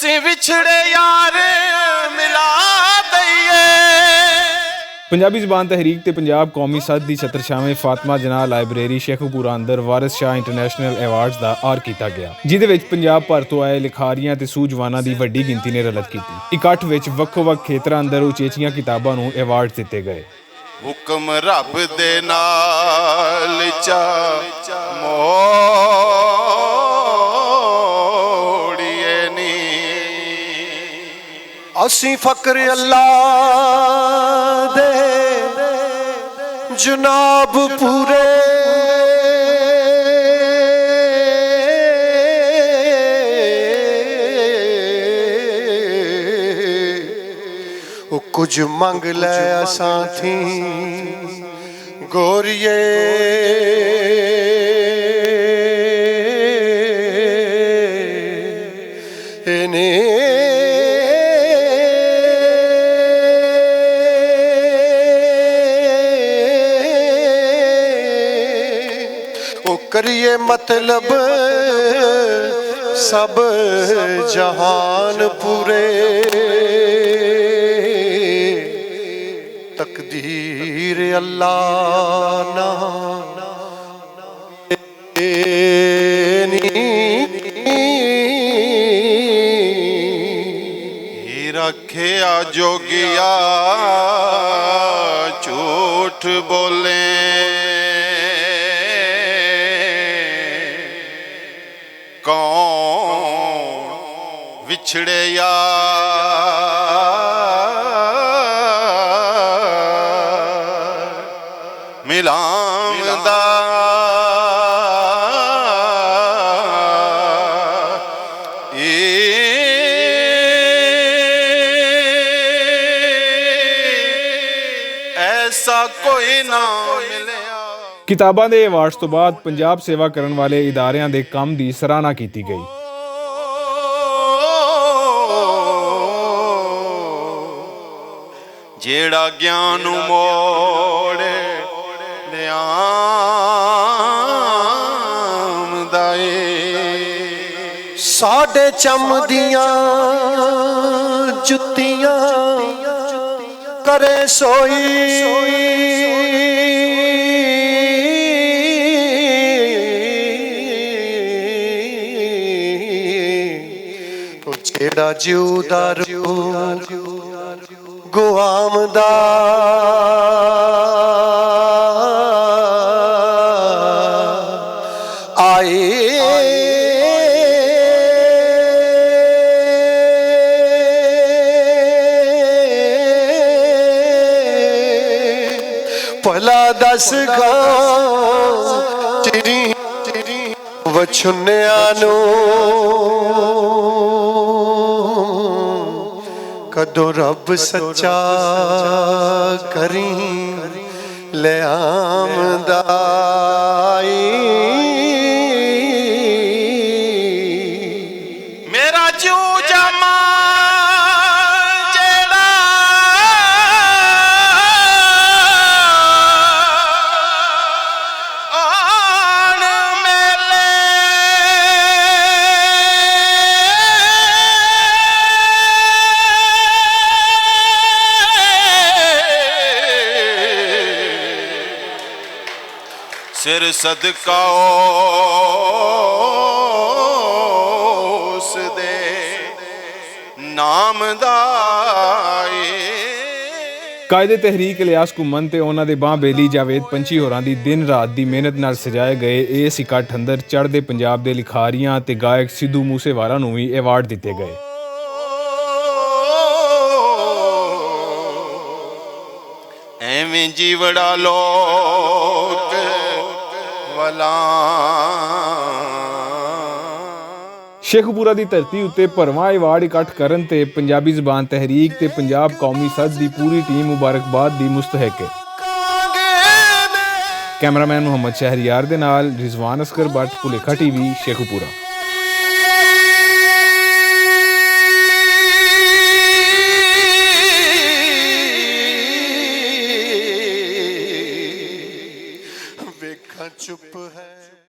ਅਸੀਂ ਵਿਛੜੇ ਯਾਰ ਮਿਲਾ ਦਈਏ। ਪੰਜਾਬੀ ਜ਼ਬਾਨ ਤਹਿਰੀਕ ਤੇ ਪੰਜਾਬ ਕੌਮੀ ਸੱਥ ਦੀ ਛਤਰਛਾਵੇਂ ਫਾਤਮਾ ਜਨਾਹ ਲਾਇਬ੍ਰੇਰੀ ਸ਼ੇਖੂਪੁਰਾ ਅੰਦਰ ਵਾਰਿਸ ਸ਼ਾਹ ਇੰਟਰਨੈਸ਼ਨਲ ਐਵਾਰਡਸ ਦਾ ਆਰ ਕੀਤਾ ਗਿਆ, ਜਿਹਦੇ ਵਿੱਚ ਪੰਜਾਬ ਭਰ ਤੋਂ ਆਏ ਲਿਖਾਰੀਆਂ ਤੇ ਸੂਝਵਾਨਾਂ ਦੀ ਵੱਡੀ ਗਿਣਤੀ ਨੇ ਰਲਤ ਕੀਤੀ। ਇਕੱਠ ਵਿੱਚ ਵੱਖੋ-ਵੱਖ ਖੇਤਰਾਂ ਅੰਦਰ ਉਚੇਚੀਆਂ ਕਿਤਾਬਾਂ ਨੂੰ ਐਵਾਰਡ ਦਿੱਤੇ ਗਏ। ਹੁਕਮ ਰੱਬ ਦੇ ਨਾਲ ਮੋੜੀਏ ਨੀ ਅਸੀਂ ਫਕਰ ਅੱਲਾ ਦੇ ਜਨਾਬ ਪੂਰੇ ਉਹ ਕੁਝ ਮੰਗ ਲੈ ਅਸਾਂ ਥੀ ਗੋਰੀਏ ਨੇ करिए मतलब सब जहान पूरे तकदीर अल्लाह ना रखिया जोगिया झूठ बोले कौन विछड़े यार मिलांदा ऐसा कोई ना मिले। ਕਿਤਾਬਾਂ ਦੇ ਐਵਾਰਡਸ ਤੋਂ ਬਾਅਦ ਪੰਜਾਬ ਸੇਵਾ ਕਰਨ ਵਾਲੇ ਇਦਾਰਿਆਂ ਦੇ ਕੰਮ ਦੀ ਸਰਾਹਨਾ ਕੀਤੀ ਗਈ। ਜਿਹੜਾ ਗਿਆਨ ਨੂੰ ਮੋੜ ਲਿਆਂਦਾ ਏ ਸਾਡੇ ਚਮਦੀਆਂ ਜੁੱਤੀਆਂ ਕਰੇ ਸੋਈ ਜਿਹੜਾ ਜਿਉਦਾ ਗੁਆਮ ਦਾ ਆਏ ਭਲਾ ਦੱਸ ਗਾ ਚਿੜੀ ਵਛੁੰਨਿਆਂ ਨੂੰ कदों रब सच्चा करी ले आमदाई मेरा जू जमा जेड़ा आन मेले सिर सदका उस दे नाम दा ਕਾਇਦੇ ਤਹਿਰੀਕ ਇਲਿਆਸ ਘੁੰਮਣ ਤੇ ਉਹਨਾਂ ਦੇ ਬਾਂਹ ਬੇਲੀ ਜਾਵੇਦ ਪੰਛੀ ਹੋਰਾਂ ਦੀ ਦਿਨ ਰਾਤ ਦੀ ਮਿਹਨਤ ਨਾਲ ਸਜਾਏ ਗਏ ਇਸ ਇਕੱਠ ਅੰਦਰ ਚੜ੍ਹਦੇ ਪੰਜਾਬ ਦੇ ਲਿਖਾਰੀਆਂ ਤੇ ਗਾਇਕ ਸਿੱਧੂ ਮੂਸੇਵਾਲਾ ਨੂੰ ਵੀ ਐਵਾਰਡ ਦਿੱਤੇ ਗਏ। ਐਵੇਂ ਜੀਵੜਾ ਲੋਕ ਵਲਾ ਸ਼ੇਖੂਪੁਰਾ ਦੀ ਧਰਤੀ ਉੱਤੇ ਭਰਵਾਂ ਐਵਾਰਡ ਇਕੱਠ ਕਰਨ ਤੇ ਪੰਜਾਬੀ ਜ਼ਬਾਨ ਤਹਿਰੀਕ ਤੇ ਪੰਜਾਬ ਕੌਮੀ ਸੱਥ ਦੀ ਪੂਰੀ ਟੀਮ ਮੁਬਾਰਕਬਾਦ ਦੀ ਮੁਸਤਹਿਕ ਹੈ। ਕੈਮਰਾਮੈਨ ਮੁਹੰਮਦ ਸ਼ਹਿਰਯਾਰ ਦੇ ਨਾਲ ਰਿਜ਼ਵਾਨ ਅਸਕਰ ਬੱਟ, ਭੁਲੇਖਾ ਟੀਵੀ, ਸ਼ੇਖੂਪੁਰਾ। चुप है।